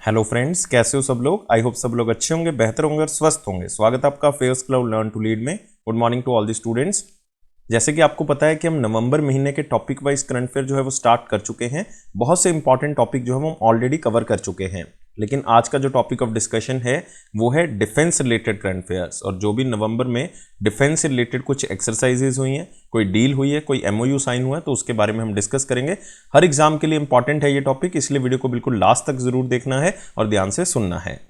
Hello friends, कैसे हो सब लोग। आई होप सब लोग अच्छे होंगे, बेहतर होंगे और स्वस्थ होंगे। स्वागत है आपका fairs club learn to lead में। Good morning to all the students. जैसे कि आपको पता है कि हम नवंबर महीने के टॉपिक वाइज करंट अफेयर जो है वो स्टार्ट कर चुके हैं। बहुत से इंपॉर्टेंट टॉपिक जो है वो हम ऑलरेडी कवर कर चुके हैं, लेकिन आज का जो टॉपिक ऑफ डिस्कशन है वो है डिफेंस रिलेटेड करंट अफेयर्स। और जो भी नवंबर में डिफेंस से रिलेटेड कुछ एक्सरसाइजेज हुई हैं, कोई डील हुई है, कोई एमओयू साइन हुआ है, तो उसके बारे में हम डिस्कस करेंगे। हर एग्जाम के लिए इंपॉर्टेंट है ये टॉपिक, इसलिए वीडियो को बिल्कुल लास्ट तक जरूर देखना है और ध्यान से सुनना है।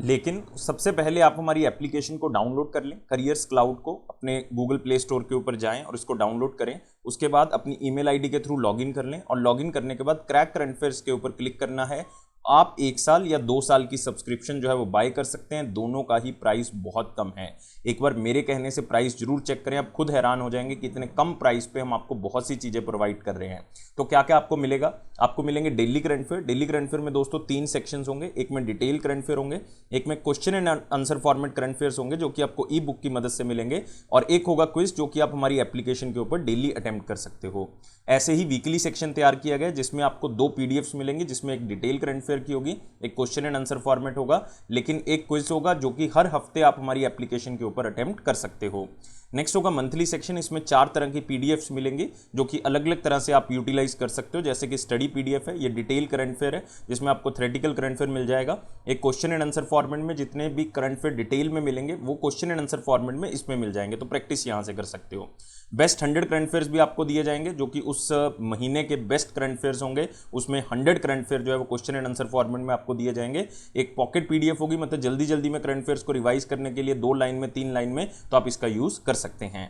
लेकिन सबसे पहले आप हमारी एप्लीकेशन को डाउनलोड कर लें, करियर्स क्लाउड को अपने गूगल प्ले स्टोर के ऊपर जाएं और इसको डाउनलोड करें। उसके बाद अपनी ईमेल आईडी के थ्रू लॉगिन कर लें और लॉगिन करने के बाद क्रैक करंट अफेयर्स के ऊपर क्लिक करना है। आप 1 साल या 2 साल की सब्सक्रिप्शन जो है वो बाय कर सकते हैं। दोनों का ही प्राइस बहुत कम है। एक बार मेरे कहने से प्राइस जरूर चेक करें, आप खुद हैरान हो जाएंगे कि इतने कम प्राइस पे हम आपको बहुत सी चीजें प्रोवाइड कर रहे हैं। तो क्या क्या आपको मिलेगा? आपको मिलेंगे daily current affair. Daily current affair में दोस्तों 3 सेक्शंस होंगे। एक में डिटेल करंट अफेयर होंगे, एक में question and answer format current affairs होंगे जो कि आपको ई बुक की मदद से मिलेंगे, और एक होगा क्विज जो कि आप हमारी एप्लीकेशन के ऊपर डेली अटेम्प्ट कर सकते हो। ऐसे ही वीकली सेक्शन तैयार किया गया जिसमें आपको 2 पीडीएफ्स मिलेंगे, जिसमें एक डिटेल करंट अफेयर की होगी, एक क्वेश्चन एंड आंसर फॉर्मेट होगा, लेकिन एक क्विज होगा जो कि हर हफ्ते आप हमारी एप्लीकेशन के ऊपर अटेम्प्ट कर सकते हो। नेक्स्ट होगा मंथली सेक्शन। इसमें 4 तरह की पीडीएफ्स मिलेंगे जो कि अलग अलग तरह से आप यूटिलाइज कर सकते हो। जैसे कि स्टडी पीडीएफ है, ये डिटेल करंट अफेयर है जिसमें आपको थ्योरेटिकल करंट अफेयर मिल जाएगा। एक क्वेश्चन एंड आंसर फॉर्मेट में जितने भी करंट अफेयर डिटेल में मिलेंगे वो क्वेश्चन एंड आंसर फॉर्मेट में इसमें मिल जाएंगे, तो प्रैक्टिस यहां से कर सकते हो। बेस्ट 100 करंट अफेयर्स भी आपको दिए जाएंगे जो कि उस महीने के बेस्ट करंट अफेयर्स होंगे। उसमें 100 करंट अफेयर जो है वो क्वेश्चन एंड आंसर फॉर्मेट में आपको दिए जाएंगे। एक पॉकेट पीडीएफ होगी, मतलब जल्दी जल्दी में करंट अफेयर्स को रिवाइज करने के लिए 2 लाइन में 3 लाइन में, तो आप इसका यूज कर सकते हैं।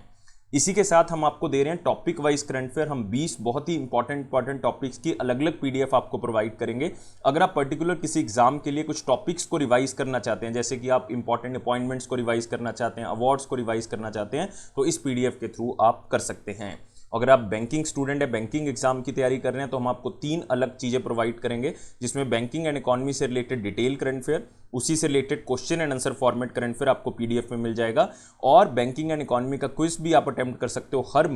इसी के साथ हम आपको दे रहे हैं टॉपिक वाइज करंट अफेयर। हम 20 बहुत ही इंपॉर्टेंट टॉपिक्स की अलग अलग पीडीएफ आपको प्रोवाइड करेंगे। अगर आप पर्टिकुलर किसी एग्जाम के लिए कुछ टॉपिक्स को रिवाइज करना चाहते हैं, जैसे कि आप इंपॉर्टेंट अपॉइंटमेंट्स को रिवाइज करना चाहते हैं, अवार्ड्स को रिवाइज करना चाहते हैं, तो इस पीडीएफ के थ्रू आप कर सकते हैं। अगर आप बैंकिंग स्टूडेंट है, बैंकिंग एग्जाम की तैयारी कर रहे हैं, तो हम आपको 3 अलग चीजें प्रोवाइड करेंगे, जिसमें बैंकिंग एंड इकोनॉमी से रिलेटेड डिटेल करंट अफेयर, उसी से related question and answer format current affair आपको पीडीएफ में मिल जाएगा, और बैंकिंग एंड इकोनॉमी का क्विज भी आप अटेम्प्ट कर सकते हो। हर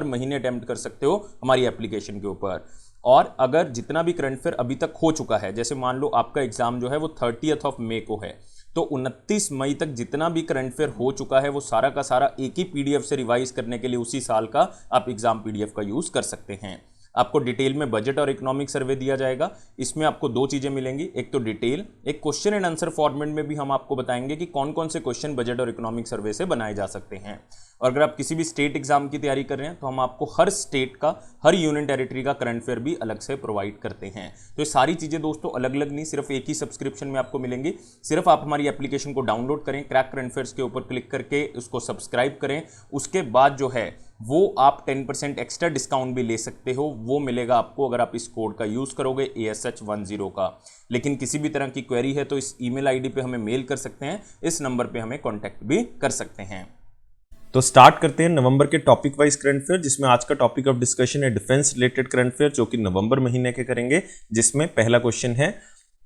महीने अटेम्प्ट कर सकते हो हमारी एप्लीकेशन के ऊपर। और अगर जितना भी करंट अफेयर अभी तक हो चुका है, जैसे मान लो आपका एग्जाम जो है वो 30 मई को है, तो 29 मई तक जितना भी करंट अफेयर हो चुका है वो सारा का सारा एक ही पीडीएफ से रिवाइज करने के लिए उसी साल का आप एग्जाम पीडीएफ का यूज कर सकते हैं। आपको डिटेल में बजट और इकोनॉमिक सर्वे दिया जाएगा। इसमें आपको 2 चीजें मिलेंगी, एक तो डिटेल, एक क्वेश्चन एंड आंसर फॉर्मेट में भी हम आपको बताएंगे कि कौन कौन से क्वेश्चन बजट और इकोनॉमिक सर्वे से बनाए जा सकते हैं। और अगर आप किसी भी स्टेट एग्जाम की तैयारी कर रहे हैं तो हम आपको हर स्टेट का, हर यूनियन टेरिटरी का करंट अफेयर भी अलग से प्रोवाइड करते हैं। तो ये सारी चीजें दोस्तों अलग अलग नहीं, सिर्फ एक ही सब्सक्रिप्शन में आपको मिलेंगी। सिर्फ आप हमारी एप्लीकेशन को डाउनलोड करें, क्रैक करंट अफेयर्स के ऊपर क्लिक करके उसको सब्सक्राइब करें। उसके बाद जो है वो आप 10% एक्स्ट्रा डिस्काउंट भी ले सकते हो। वो मिलेगा आपको अगर आप इस कोड का यूज करोगे ASH10 का। लेकिन किसी भी तरह की क्वेरी है तो इस ईमेल आईडी पे हमें मेल कर सकते हैं, इस नंबर पे हमें कांटेक्ट भी कर सकते हैं। तो स्टार्ट करते हैं नवंबर के टॉपिक वाइज करंट अफेयर, जिसमें आज का टॉपिक ऑफ डिस्कशन है डिफेंस रिलेटेड करंट अफेयर, जो कि नवंबर महीने के करेंगे। जिसमें पहला क्वेश्चन है,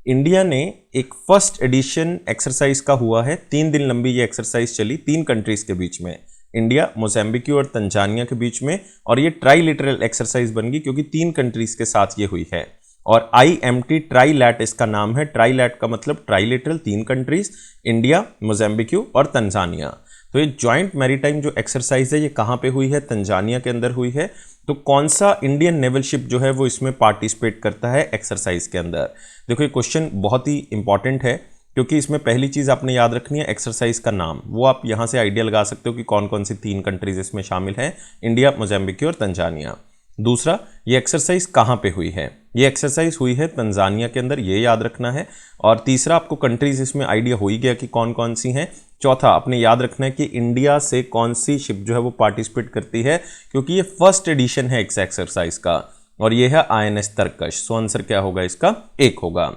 इंडिया ने एक फर्स्ट एडिशन एक्सरसाइज का हुआ है। 3 दिन लंबी ये एक्सरसाइज चली 3 कंट्रीज के बीच में, इंडिया, मोजाम्बिक और तंजानिया के बीच में। और ये ट्राईलेटरल एक्सरसाइज बन गई क्योंकि 3 कंट्रीज के साथ ये हुई है। और IMT ट्राईलैट इसका नाम है। ट्राईलैट का मतलब ट्राईलेटरल, 3 कंट्रीज, इंडिया, मोजाम्बिक और तंजानिया। तो ये ज्वाइंट मैरीटाइम जो एक्सरसाइज है ये कहाँ पे हुई है? तंजानिया के अंदर हुई है। तो कौन सा इंडियन नेवल शिप जो है वो इसमें पार्टिसिपेट करता है एक्सरसाइज के अंदर? देखो ये क्वेश्चन बहुत ही इंपॉर्टेंट है क्योंकि इसमें पहली चीज आपने याद रखनी है एक्सरसाइज का नाम। वो आप यहां से आइडिया लगा सकते हो कि कौन कौन सी 3 कंट्रीज इसमें शामिल हैं, इंडिया, मोजाम्बिक और तंजानिया। दूसरा, ये एक्सरसाइज कहाँ पे हुई है? ये एक्सरसाइज हुई है तंजानिया के अंदर, ये याद रखना है। और तीसरा, आपको कंट्रीज इसमें आइडिया हो ही गया कि कौन कौन सी हैं। चौथा, आपने याद रखना है कि इंडिया से कौन सी शिप जो है वो पार्टिसिपेट करती है, क्योंकि ये फर्स्ट एडिशन है इस एक्सरसाइज का, और ये है INS तरकश। सो आंसर क्या होगा इसका? 1 होगा।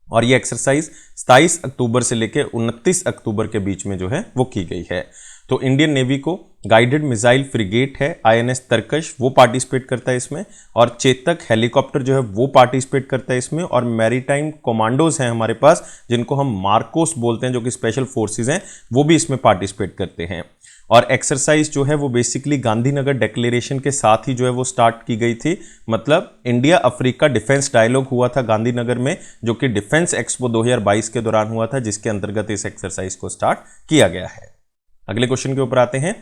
और ये एक्सरसाइज 27 अक्टूबर से लेकर 29 अक्टूबर के बीच में जो है वो की गई है। तो इंडियन नेवी को गाइडेड मिसाइल फ्रिगेट है INS तरकश, वो पार्टिसिपेट करता है इसमें। और चेतक हेलीकॉप्टर जो है वो पार्टिसिपेट करता है इसमें। और मैरीटाइम कमांडोज हैं हमारे पास, जिनको हम मार्कोस बोलते हैं, जो कि स्पेशल फोर्सेज हैं, वो भी इसमें पार्टिसिपेट करते हैं। और एक्सरसाइज जो है वो बेसिकली गांधीनगर डिक्लेरेशन के साथ ही जो है वो स्टार्ट की गई थी। मतलब इंडिया अफ्रीका डिफेंस डायलॉग हुआ था गांधीनगर में, जो कि डिफेंस एक्सपो 2022 के दौरान हुआ था, जिसके अंतर्गत इस एक्सरसाइज को स्टार्ट किया गया है। अगले क्वेश्चन के ऊपर आते हैं।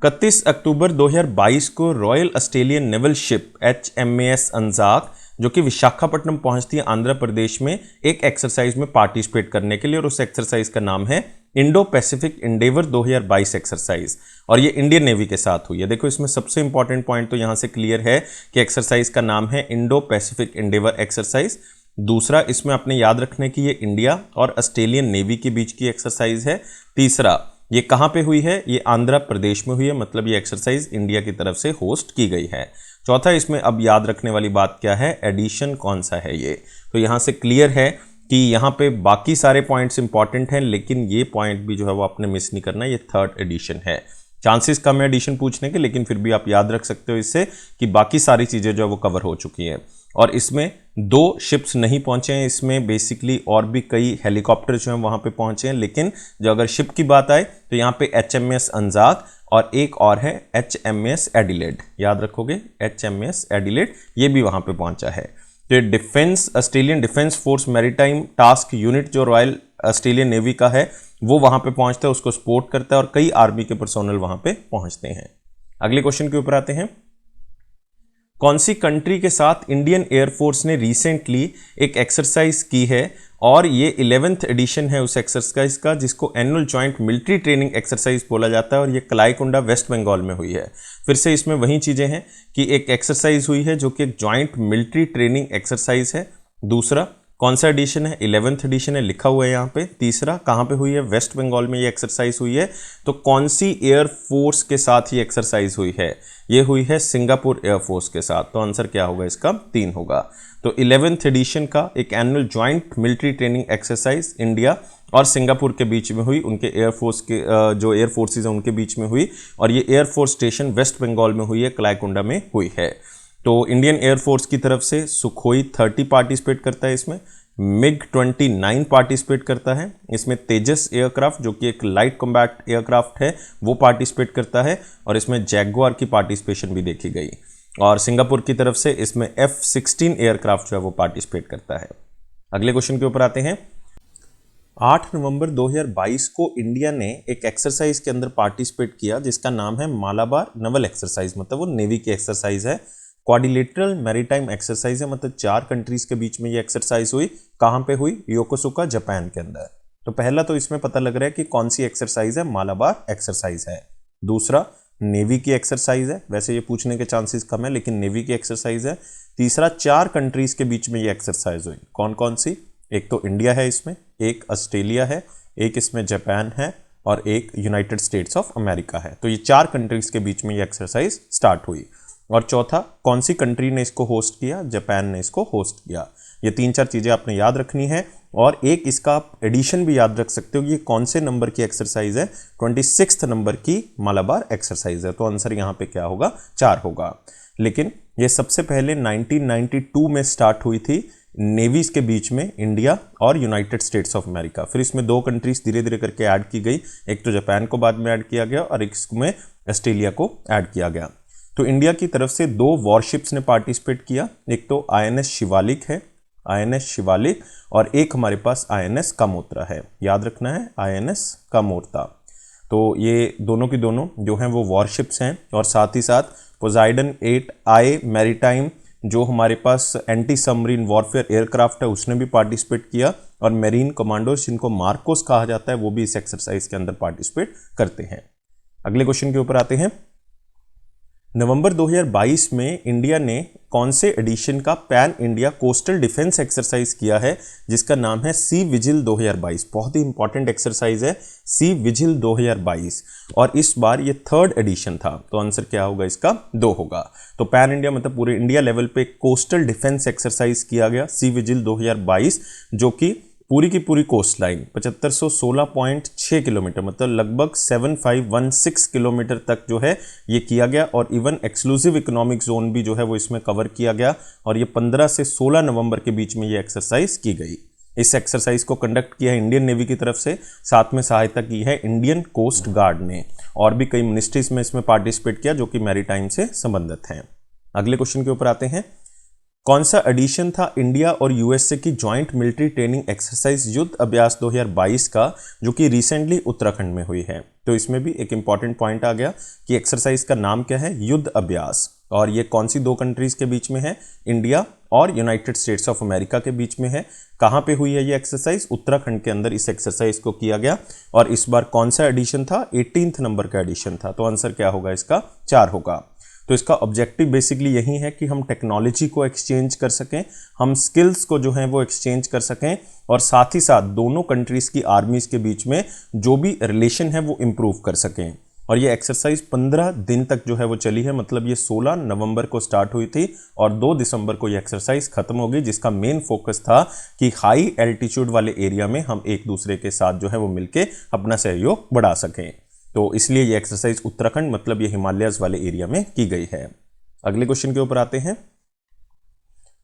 31 अक्टूबर 2022 को royal Australian naval ship HMAS अंजाक जो कि विशाखापट्टनम पहुंचती है आंध्र प्रदेश में एक एक्सरसाइज में पार्टिसिपेट करने के लिए, और उस एक्सरसाइज का नाम है इंडो पैसिफिक एंडेवर 2022 एक्सरसाइज, और ये इंडियन नेवी के साथ हुई है। देखो इसमें सबसे इंपॉर्टेंट पॉइंट तो यहां से क्लियर है कि एक्सरसाइज का नाम है इंडो पैसिफिक एंडेवर एक्सरसाइज। दूसरा, इसमें आपने याद रखना कि ये इंडिया और ऑस्ट्रेलियन नेवी के बीच की एक्सरसाइज है। तीसरा, ये कहां पे हुई है? ये आंध्र प्रदेश में हुई है, मतलब ये एक्सरसाइज इंडिया की तरफ से होस्ट की गई है। चौथा, इसमें अब याद रखने वाली बात क्या है? एडिशन कौन सा है ये? तो यहां से क्लियर है कि यहाँ पे बाकी सारे पॉइंट्स इंपॉर्टेंट हैं, लेकिन ये पॉइंट भी जो है वो आपने मिस नहीं करना, ये थर्ड एडिशन है। चांसेस कम है एडिशन पूछने के, लेकिन फिर भी आप याद रख सकते हो इससे कि बाकी सारी चीज़ें जो है वो कवर हो चुकी हैं। और इसमें 2 शिप्स नहीं पहुंचे हैं, इसमें बेसिकली और भी कई हेलीकॉप्टर जो हैं वहाँ पे पहुंचे हैं, लेकिन जो अगर शिप की बात आए तो यहाँ पे HMAS अंजाक और एक और है HMAS एडिलेड, याद रखोगे HMAS एडिलेड, ये भी वहाँ पे पहुंचा है। तो defence Australian defence force maritime task unit जो रॉयल ऑस्ट्रेलियन नेवी का है वो वहां पे पहुंचता है, उसको सपोर्ट करता है, और कई आर्मी के पर्सोनल वहां पे पहुंचते हैं। अगले क्वेश्चन के ऊपर आते हैं। कौन सी कंट्री के साथ इंडियन एयरफोर्स ने रिसेंटली एक एक्सरसाइज की है, और ये 11th एडिशन है उस एक्सरसाइज का, जिसको annual joint military training exercise बोला जाता है, और ये कलाईकुंडा वेस्ट बंगाल में हुई है। फिर से इसमें वही चीज़ें हैं कि एक एक्सरसाइज हुई है जो कि एक जॉइंट मिलिट्री ट्रेनिंग एक्सरसाइज है। दूसरा, कौन सा एडिशन है? 11th एडिशन है, लिखा हुआ है यहाँ पे। तीसरा, कहाँ पे हुई है? वेस्ट बंगाल में ये एक्सरसाइज हुई है। तो कौन सी एयरफोर्स के साथ ये एक्सरसाइज हुई है? ये हुई है सिंगापुर एयरफोर्स के साथ। तो आंसर क्या होगा इसका? 3 होगा। तो 11th एडिशन का एक annual joint military training exercise India और सिंगापुर के बीच में हुई, उनके एयरफोर्स के जो एयरफोर्सेज हैं उनके बीच में हुई, और ये एयरफोर्स स्टेशन वेस्ट बंगाल में हुई है, कलाईकुंडा में हुई है। तो इंडियन एयरफोर्स की तरफ से सुखोई 30 पार्टिसिपेट करता है इसमें, MiG-29 पार्टिसिपेट करता है इसमें, तेजस एयरक्राफ्ट जो कि एक लाइट कॉम्बैट एयरक्राफ्ट है वो पार्टिसिपेट करता है, और इसमें जैगुआर की पार्टिसिपेशन भी देखी गई। और सिंगापुर की तरफ से इसमें F-16 एयरक्राफ्ट जो है वो पार्टिसिपेट करता है। अगले क्वेश्चन के ऊपर आते हैं। 8 नवंबर 2022 को इंडिया ने एक एक्सरसाइज के अंदर पार्टिसिपेट किया जिसका नाम है मालाबार नवल एक्सरसाइज, मतलब वो नेवी की एक्सरसाइज है। क्वाड्रिलेटरल मैरीटाइम एक्सरसाइज है, मतलब 4 कंट्रीज के बीच में ये एक्सरसाइज हुई। कहाँ पे हुई? योकोसुका जापान के अंदर। तो पहला तो इसमें पता लग रहा है कि कौन सी एक्सरसाइज है, मालाबार एक्सरसाइज है। दूसरा, नेवी की एक्सरसाइज है, वैसे ये पूछने के चांसेस कम है लेकिन नेवी की एक्सरसाइज है। तीसरा, 4 कंट्रीज के बीच में ये एक्सरसाइज हुई। कौन कौन सी? एक तो इंडिया है इसमें, एक ऑस्ट्रेलिया है, एक इसमें जापान है, और एक यूनाइटेड स्टेट्स ऑफ अमेरिका है। तो ये 4 कंट्रीज के बीच में ये एक्सरसाइज स्टार्ट हुई। और चौथा, कौन सी कंट्री ने इसको होस्ट किया? जापान ने इसको होस्ट किया। ये 3-4 चीज़ें आपने याद रखनी है, और एक इसका एडिशन भी याद रख सकते हो कि ये कौन से नंबर की एक्सरसाइज है? 26th नंबर की मालाबार एक्सरसाइज है। तो आंसर यहाँ पे क्या होगा? 4 होगा। लेकिन ये सबसे पहले 1992 में स्टार्ट हुई थी नेवीज के बीच में, इंडिया और यूनाइटेड स्टेट्स ऑफ अमेरिका। फिर इसमें 2 कंट्रीज धीरे धीरे करके ऐड की गई, एक तो जापान को बाद में ऐड किया गया और एक इसमें ऑस्ट्रेलिया को ऐड किया गया। तो इंडिया की तरफ से 2 वॉरशिप्स ने पार्टिसिपेट किया, एक तो INS शिवालिक है, INS शिवालिक, और एक हमारे पास INS कामोर्ता है। याद रखना है INS कामोर्ता। तो ये दोनों की दोनों जो हैं वो वॉरशिप्स हैं, और साथ ही साथ पोसाइडन 8I मैरीटाइम जो हमारे पास एंटी सबमरीन वॉरफेयर एयरक्राफ्ट है उसने भी पार्टिसिपेट किया, और मेरीन कमांडोज जिनको मार्कोस कहा जाता है वो भी इस एक्सरसाइज के अंदर पार्टिसिपेट करते हैं। अगले क्वेश्चन के ऊपर आते हैं। नवंबर 2022 में इंडिया ने कौन से एडिशन का pan India coastal defence exercise किया है जिसका नाम है सी विजिल 2022। बहुत ही इंपॉर्टेंट एक्सरसाइज है सी विजिल 2022, और इस बार ये 3rd एडिशन था। तो आंसर क्या होगा इसका? 2 होगा। तो पैन इंडिया मतलब पूरे इंडिया लेवल पे कोस्टल डिफेंस एक्सरसाइज किया गया सी विजिल 2022, जो कि पूरी की पूरी कोस्ट लाइन 7516.6 किलोमीटर, मतलब लगभग 7516 किलोमीटर तक जो है ये किया गया, और इवन एक्सक्लूसिव इकोनॉमिक जोन भी जो है वो इसमें कवर किया गया, और ये 15 से 16 नवंबर के बीच में ये एक्सरसाइज की गई। इस एक्सरसाइज को कंडक्ट किया है इंडियन नेवी की तरफ से, साथ में सहायता की है इंडियन कोस्ट गार्ड ने, और भी कई मिनिस्ट्रीज में इसमें पार्टिसिपेट किया जो कि मैरीटाइम से संबंधित हैं। अगले क्वेश्चन के ऊपर आते हैं। कौन सा एडिशन था इंडिया और यूएसए की जॉइंट मिलिट्री ट्रेनिंग एक्सरसाइज युद्ध अभ्यास 2022 का, जो कि रिसेंटली उत्तराखंड में हुई है? तो इसमें भी एक इंपॉर्टेंट पॉइंट आ गया कि एक्सरसाइज का नाम क्या है, युद्ध अभ्यास, और ये कौन सी दो कंट्रीज के बीच में है, इंडिया और यूनाइटेड स्टेट्स ऑफ अमेरिका के बीच में है। कहाँ पे हुई है ये एक्सरसाइज? उत्तराखंड के अंदर इस एक्सरसाइज को किया गया, और इस बार कौन सा एडिशन था? 18th नंबर का एडिशन था। तो आंसर क्या होगा इसका? 4 होगा। तो इसका ऑब्जेक्टिव बेसिकली यही है कि हम टेक्नोलॉजी को एक्सचेंज कर सकें, हम स्किल्स को जो है वो एक्सचेंज कर सकें, और साथ ही साथ दोनों कंट्रीज की आर्मीज के बीच में जो भी रिलेशन है वो इम्प्रूव कर सकें। और ये एक्सरसाइज 15 दिन तक जो है वो चली है, मतलब ये 16 नवंबर को स्टार्ट हुई थी और 2 दिसंबर को ये एक्सरसाइज खत्म हो गई, जिसका मेन फोकस था कि हाई एल्टीट्यूड वाले एरिया में हम एक दूसरे के साथ जो है वो मिलके अपना सहयोग बढ़ा सकें। तो इसलिए ये एक्सरसाइज उत्तराखंड, मतलब ये हिमालयस वाले एरिया में की गई है। अगले क्वेश्चन के ऊपर आते हैं।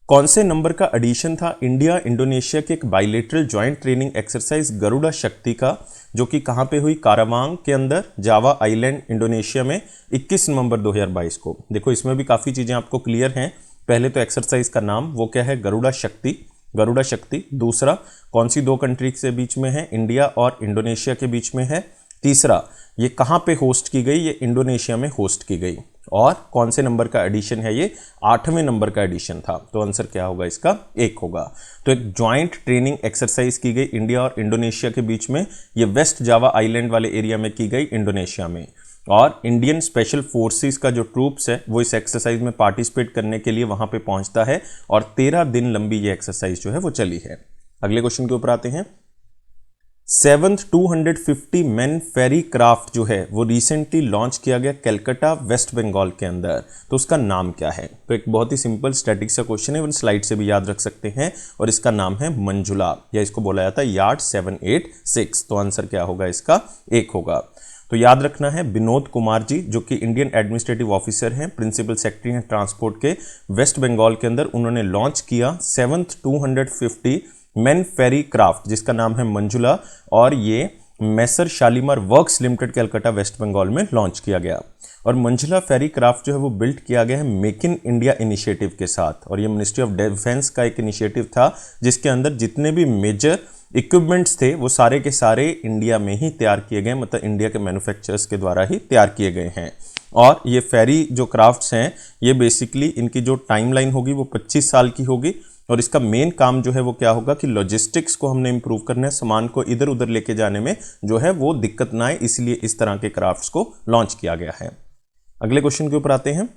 कौन से नंबर का एडिशन था इंडिया इंडोनेशिया के एक bilateral joint training exercise Garuda शक्ति का, जो कि कहां पे हुई? कारावांग के अंदर, जावा आइलैंड, इंडोनेशिया में 21 नवंबर 2022 को। देखो इसमें भी काफी चीजें आपको क्लियर हैं। पहले तो एक्सरसाइज का नाम वो क्या है? गरुड़ा शक्ति, गरुड़ा शक्ति। दूसरा, कौन सी दो कंट्री के बीच में है? इंडिया और इंडोनेशिया के बीच में है। तीसरा, ये कहां पे होस्ट की गई? ये इंडोनेशिया में होस्ट की गई। और कौन से नंबर का एडिशन है? ये 8वें नंबर का एडिशन था। तो आंसर क्या होगा इसका? 1 होगा। तो एक ज्वाइंट ट्रेनिंग एक्सरसाइज की गई इंडिया और इंडोनेशिया के बीच में, ये वेस्ट जावा आइलैंड वाले एरिया में की गई इंडोनेशिया में, और इंडियन स्पेशल फोर्सेस का जो ट्रूप्स है वो इस एक्सरसाइज में पार्टिसिपेट करने के लिए वहां पे पहुंचता है, और 13 दिन लंबी ये एक्सरसाइज जो है वो चली है। अगले क्वेश्चन के ऊपर आते हैं। 7th 250 मैन फेरी क्राफ्ट जो है वो रिसेंटली लॉन्च किया गया कलकत्ता वेस्ट बंगाल के अंदर, तो उसका नाम क्या है? तो एक बहुत ही सिंपल स्टैटिक सा क्वेश्चन है, वन स्लाइड से भी याद रख सकते हैं, और इसका नाम है मंजुला, या इसको बोला जाता है यार्ड 786। तो आंसर क्या होगा इसका? 1 होगा। तो याद रखना है विनोद कुमार जी, जो कि इंडियन एडमिनिस्ट्रेटिव ऑफिसर हैं, प्रिंसिपल सेक्रेटरी हैं ट्रांसपोर्ट के, वेस्ट बंगाल के अंदर, उन्होंने लॉन्च किया 7th 250 मैन फेरी क्राफ्ट, जिसका नाम है मंजुला, और ये Messrs Shalimar works limited Calcutta West Bengal में लॉन्च किया गया। और मंजुला फेरी क्राफ्ट जो है वो बिल्ड किया गया है मेक इन इंडिया इनिशिएटिव के साथ, और ये मिनिस्ट्री ऑफ डिफेंस का एक इनिशिएटिव था, जिसके अंदर जितने भी मेजर इक्विपमेंट्स थे वो सारे के सारे इंडिया में ही तैयार किए गए, मतलब इंडिया के मैन्युफैक्चरर्स के द्वारा ही तैयार किए गए हैं। और ये फेरी जो क्राफ्ट्स हैं, ये बेसिकली इनकी जो टाइमलाइन होगी वो 25 साल की होगी, और इसका मेन काम जो है वो क्या होगा कि लॉजिस्टिक्स को हमने इंप्रूव करना है, सामान को इधर उधर लेके जाने में जो है वो दिक्कत ना आए, इसलिए इस तरह के क्राफ्ट्स को लॉन्च किया गया है। अगले क्वेश्चन के ऊपर आते हैं।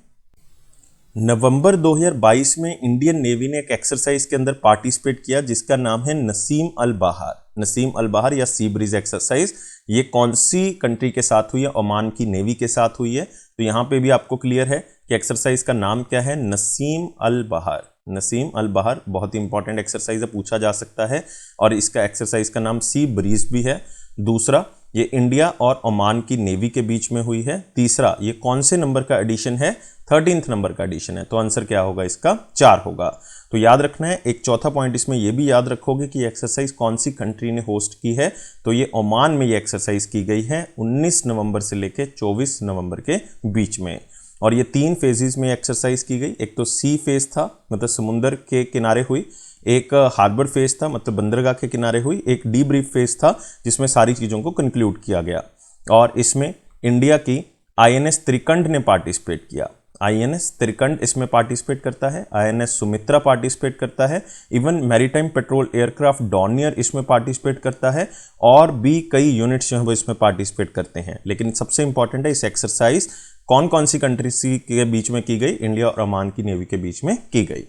नवंबर 2022 में इंडियन नेवी ने एक एक्सरसाइज के अंदर पार्टिसिपेट किया, जिसका नाम है नसीम अल बहार, नसीम अल बहार या सी ब्रीज एक्सरसाइज। ये कौन सी कंट्री के साथ हुई है? ओमान की नेवी के साथ हुई है। तो यहाँ पे भी आपको क्लियर है कि एक्सरसाइज का नाम क्या है? नसीम अल बहार। नसीम अल बहार बहुत ही इंपॉर्टेंट एक्सरसाइज है, पूछा जा सकता है, और इसका एक्सरसाइज का नाम सी ब्रीज भी है। दूसरा, ये इंडिया और ओमान की नेवी के बीच में हुई है। तीसरा, ये कौन से नंबर का एडिशन है? 13th नंबर का एडिशन है। तो आंसर क्या होगा इसका? 4 होगा। तो याद रखना है, एक चौथा पॉइंट इसमें यह भी याद रखोगे कि एक्सरसाइज कौन सी कंट्री ने होस्ट की है। तो ये ओमान में ये एक्सरसाइज की गई है 19 नवंबर से लेकर 24 नवंबर के बीच में, और ये 3 फेजेस में एक्सरसाइज की गई। एक तो सी फेज था, मतलब समुद्र के किनारे हुई, एक हार्बर फेज था, मतलब बंदरगाह के किनारे हुई, एक डीब्रीफ फेज था जिसमें सारी चीज़ों को कंक्लूड किया गया, और इसमें इंडिया की INS त्रिकंड ने पार्टिसिपेट किया। INS त्रिकंड इसमें पार्टिसिपेट करता है, INS सुमित्रा पार्टिसिपेट करता है, even maritime petrol aircraft Dornier इसमें पार्टिसिपेट करता है, और भी कई यूनिट्स जो है वो इसमें पार्टिसिपेट करते हैं। लेकिन सबसे इंपॉर्टेंट है, इस एक्सरसाइज कौन कौन सी कंट्रीज के बीच में की गई? इंडिया और ओमान की नेवी के बीच में की गई।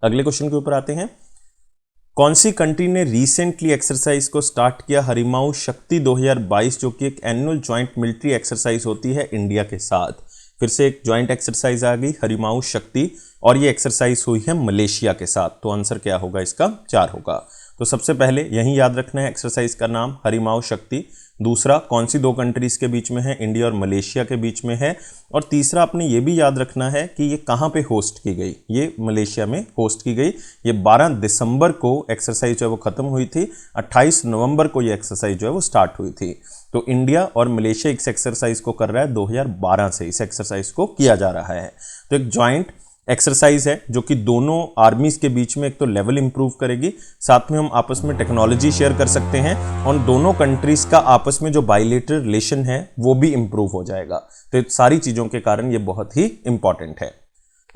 अगले क्वेश्चन के ऊपर आते हैं। कौन सी कंट्री ने रिसेंटली एक्सरसाइज को स्टार्ट किया? हरिमाऊ शक्ति 2022, जो कि एक एनुअल ज्वाइंट मिलिट्री एक्सरसाइज होती है इंडिया के साथ। फिर से एक ज्वाइंट एक्सरसाइज आ गई हरिमाऊ शक्ति, और ये एक्सरसाइज हुई है मलेशिया के साथ। तो आंसर क्या होगा इसका? 4 होगा। तो सबसे पहले यही याद रखना है एक्सरसाइज का नाम हरिमाओ शक्ति। दूसरा कौन सी 2 कंट्रीज के बीच में है? इंडिया और मलेशिया के बीच में है। और तीसरा आपने ये भी याद रखना है कि ये कहाँ पे होस्ट की गई? ये मलेशिया में होस्ट की गई। ये 12 दिसंबर को एक्सरसाइज जो है वो खत्म हुई थी, 28 नवंबर को ये एक्सरसाइज जो है वो स्टार्ट हुई थी। तो इंडिया और मलेशिया इस एक्सरसाइज को कर रहा है 2012 से इस एक्सरसाइज को किया जा रहा है। तो एक ज्वाइंट एक्सरसाइज है जो कि दोनों आर्मीज के बीच में एक तो लेवल इंप्रूव करेगी, साथ में हम आपस में टेक्नोलॉजी शेयर कर सकते हैं और दोनों कंट्रीज का आपस में जो बायलैटरल रिलेशन है वो भी इंप्रूव हो जाएगा। तो सारी चीजों के कारण ये बहुत ही इंपॉर्टेंट है।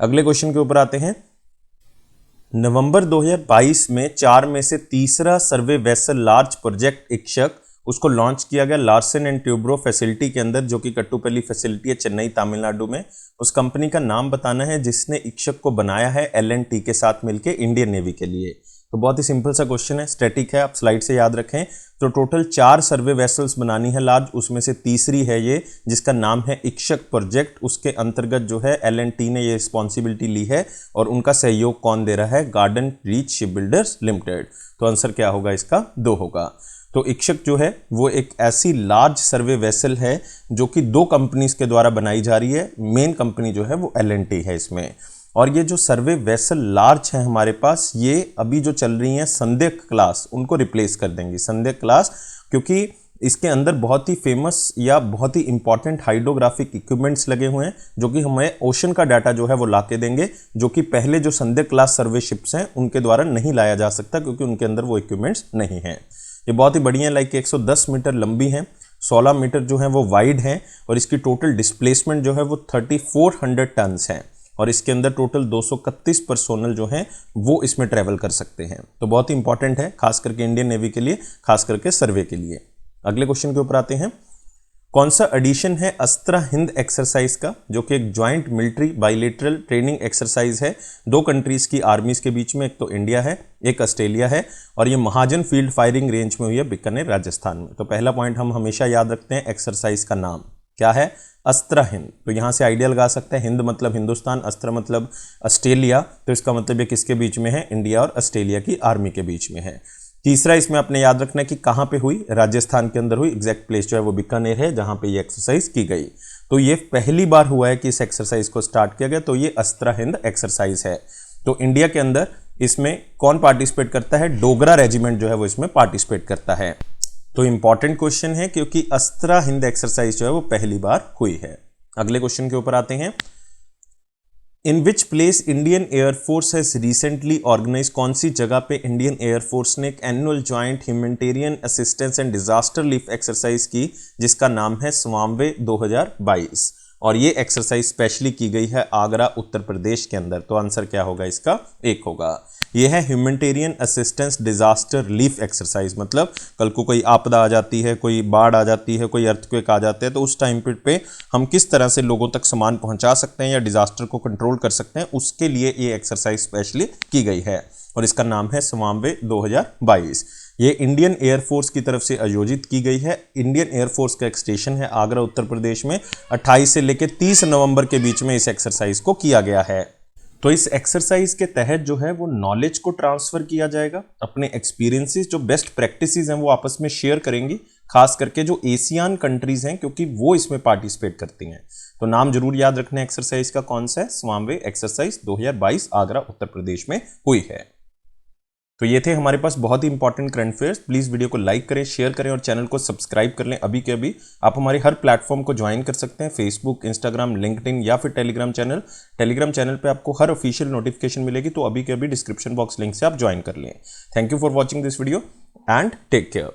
अगले क्वेश्चन के ऊपर आते हैं। नवंबर 2022 में 4 में से तीसरा सर्वे वेसल लार्ज प्रोजेक्ट इक्षक उसको लॉन्च किया गया लार्सन एंड ट्यूब्रो फैसिलिटी के अंदर, जो कि कट्टुपल्ली फैसिलिटी है चेन्नई तमिलनाडु में। उस कंपनी का नाम बताना है जिसने इक्षक को बनाया है L&T के साथ मिलके इंडियन नेवी के लिए। तो बहुत ही सिंपल सा क्वेश्चन है, स्टैटिक है, आप स्लाइड से याद रखें। तो टोटल 4 सर्वे वेसल्स बनानी है लार्ज, उसमें से तीसरी है ये जिसका नाम है इक्षक प्रोजेक्ट। उसके अंतर्गत जो है L&T ने ये रिस्पॉन्सिबिलिटी ली है और उनका सहयोग कौन दे रहा है? Garden reach shipbuilders limited. तो आंसर क्या होगा इसका? 2 होगा। तो इक्षक जो है वो एक ऐसी लार्ज सर्वे वेसल है जो कि 2 कंपनीज के द्वारा बनाई जा रही है। मेन कंपनी जो है वो L&T है इसमें। और ये जो सर्वे वेसल लार्ज है हमारे पास, ये अभी जो चल रही हैं संदेक क्लास, उनको रिप्लेस कर देंगी संदेक क्लास, क्योंकि इसके अंदर बहुत ही फेमस या बहुत ही इंपॉर्टेंट हाइड्रोग्राफिक इक्विपमेंट्स लगे हुए हैं जो कि हमें ओशन का डाटा जो है वो ला के देंगे, जो कि पहले जो संदेक क्लास सर्वे शिप्स हैं उनके द्वारा नहीं लाया जा सकता क्योंकि उनके अंदर वो इक्विपमेंट्स नहीं हैं। ये बहुत ही बढ़िया लाइक 110 मीटर लंबी है, 16 मीटर जो है वो वाइड है और इसकी टोटल डिस्प्लेसमेंट जो है वो 3400 टन्स है और इसके अंदर टोटल 231 पर्सोनल जो हैं वो इसमें ट्रैवल कर सकते हैं। तो बहुत ही इंपॉर्टेंट है खास करके इंडियन नेवी के लिए, खास करके सर्वे के लिए। अगले क्वेश्चन के ऊपर आते हैं। कौन सा एडिशन है अस्त्रा हिंद एक्सरसाइज का, जो कि एक joint military bilateral training exercise है 2 कंट्रीज की आर्मीज के बीच में, एक तो इंडिया है एक ऑस्ट्रेलिया है, और ये महाजन फील्ड फायरिंग रेंज में हुई है बीकानेर राजस्थान में। तो पहला पॉइंट हम हमेशा याद रखते हैं, एक्सरसाइज का नाम क्या है? अस्त्रा हिंद। तो यहाँ से आइडिया लगा सकते हैं, हिंद मतलब हिंदुस्तान, अस्त्र मतलब ऑस्ट्रेलिया, तो इसका मतलब ये किसके बीच में है? इंडिया और ऑस्ट्रेलिया की आर्मी के बीच में है। तीसरा इसमें आपने याद रखना है कि कहाँ पे हुई? राजस्थान के अंदर हुई, एग्जैक्ट प्लेस जो है वो बीकानेर है जहाँ पे ये एक्सरसाइज की गई। तो ये पहली बार हुआ है कि इस एक्सरसाइज को स्टार्ट किया गया, तो ये अस्त्रा हिंद एक्सरसाइज है। तो इंडिया के अंदर इसमें कौन पार्टिसिपेट करता है? डोगरा रेजिमेंट जो है वो इसमें पार्टिसिपेट करता है। तो इंपॉर्टेंट क्वेश्चन है क्योंकि अस्त्रा हिंद एक्सरसाइज जो है वो पहली बार हुई है। अगले क्वेश्चन के ऊपर आते हैं। In which place Indian air force has recently organise, कौन सी जगह पे इंडियन एयरफोर्स ने एक annual joint humanitarian assistance and disaster relief exercise की जिसका नाम है स्वामवे 2022, और ये एक्सरसाइज स्पेशली की गई है आगरा उत्तर प्रदेश के अंदर। तो आंसर क्या होगा इसका? 1 होगा। यह है humanitarian assistance disaster relief exercise, मतलब कल को कोई आपदा आ जाती है, कोई बाढ़ आ जाती है, कोई अर्थक्वेक आ जाते हैं, तो उस टाइम पे हम किस तरह से लोगों तक सामान पहुंचा सकते हैं या डिजास्टर को कंट्रोल कर सकते हैं, उसके लिए ये एक्सरसाइज स्पेशली की गई है और इसका नाम है स्वामवे 2022। ये इंडियन एयरफोर्स की तरफ से आयोजित की गई है। इंडियन एयरफोर्स का एक स्टेशन है आगरा उत्तर प्रदेश में। 28 से लेकर 30 नवंबर के बीच में इस एक्सरसाइज को किया गया है। तो इस एक्सरसाइज के तहत जो है वो नॉलेज को ट्रांसफर किया जाएगा, अपने एक्सपीरियंसेस जो बेस्ट प्रैक्टिसेस हैं वो आपस में शेयर करेंगी, खास करके जो एशियन कंट्रीज हैं क्योंकि वो इसमें पार्टिसिपेट करती हैं। तो नाम जरूर याद रखना है एक्सरसाइज का कौन सा है? स्वामवे एक्सरसाइज 2022 आगरा उत्तर प्रदेश में हुई है। तो ये थे हमारे पास बहुत ही important current affairs. Please video को लाइक करें, शेयर करें और चैनल को सब्सक्राइब कर लें अभी के अभी। आप हमारे हर प्लेटफॉर्म को ज्वाइन कर सकते हैं, फेसबुक, इंस्टाग्राम, लिंक्डइन या फिर टेलीग्राम चैनल। टेलीग्राम चैनल पे आपको हर ऑफिशियल नोटिफिकेशन मिलेगी, तो अभी के अभी डिस्क्रिप्शन बॉक्स लिंक से आप ज्वाइन कर लें। Thank you for watching this video and take care.